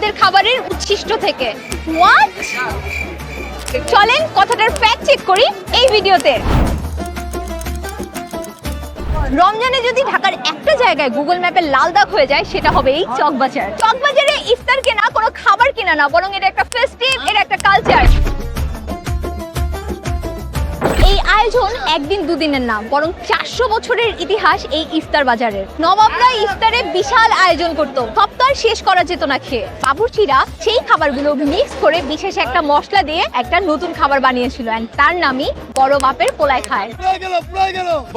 আমাদের খাবারের উচ্ছিষ্ট থেকে। হোয়াট? চলেন কথাটার ফ্যাক্ট চেক করি এই ভিডিওতে। রমজানে যদি ঢাকার একটা জায়গায় গুগল ম্যাপে লাল দাগ হয়ে যায় সেটা হবে এই চকবাজার। চকবাজারে ইফতার কেনা কোনো খাবার কেনা না, বরং এটা একটা ফেস্টিভ, এটা একটা কালচার। এই আয়োজন একদিন দুদিনের না, বরং 400 বছরের ইতিহাস এই ইফতার বাজারের। নবাবরা ইফতারে বিশাল আয়োজন করত, সপ্তাহ শেষ করা যেত না খেয়ে। বাবুর্চিরা সেই খাবারগুলো মিক্স করে বিশেষ একটা মশলা দিয়ে একটা নতুন খাবার বানিয়েছিল, এন্ড তার নামই বড় বাপের পোলায় খায়।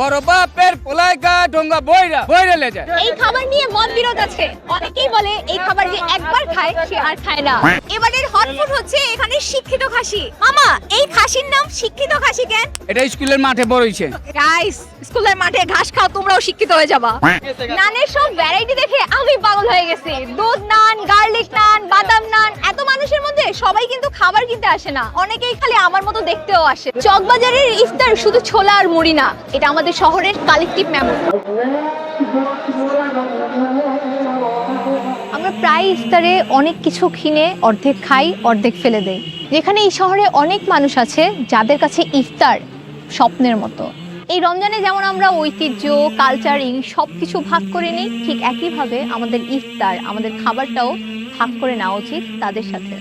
বড় বাপের পোলায় গা ঢোঙ্গা বইরা লে যায়। এই খাবার নিয়ে মত বিরোধ আছে। অনেকেই বলে এই খাবার যে একবার খায় সে আর খায় না। এবারের হটফুট হচ্ছে এখানে শিক্ষিত খাসি। মামা, এই খাসির নাম শিক্ষিত খাসি কেন? এটা স্কুলের মাঠে বড় হইছে। গাইস, স্কুলের মাঠে ঘাস খাও, তোমরাও শিক্ষিত হয়ে যাবা। নানের সব ভ্যারাইটি দেখে আমি পাগল হয়ে গেছি। দুধ নান, গার্লিক নান, বাদাম নান। এত মানুষের মধ্যে সবাই কিন্তু খাবার কিনতে আসে না, অনেকেই খালি আমার মতো দেখতেও আসে। চকবাজারের ইফতার শুধু ছোলা আর মুড়ি না, এটা আমাদের শহরের কালেকটিভ মেমোরি। আমরা প্রায় ইফতারে অনেক কিছু কিনে অর্ধেক খাই, অর্ধেক ফেলে দেই। যেখানে এই শহরে অনেক মানুষ আছে যাদের কাছে ইফতার স্বপ্নের মতো। এই রমজানে যেমন আমরা ঐতিহ্য, কালচার এই সব কিছু ভাগ করে নিই, ঠিক একইভাবে আমাদের ইফতার, আমাদের খাবারটাও ভাগ করে নেওয়া উচিত তাদের সাথে।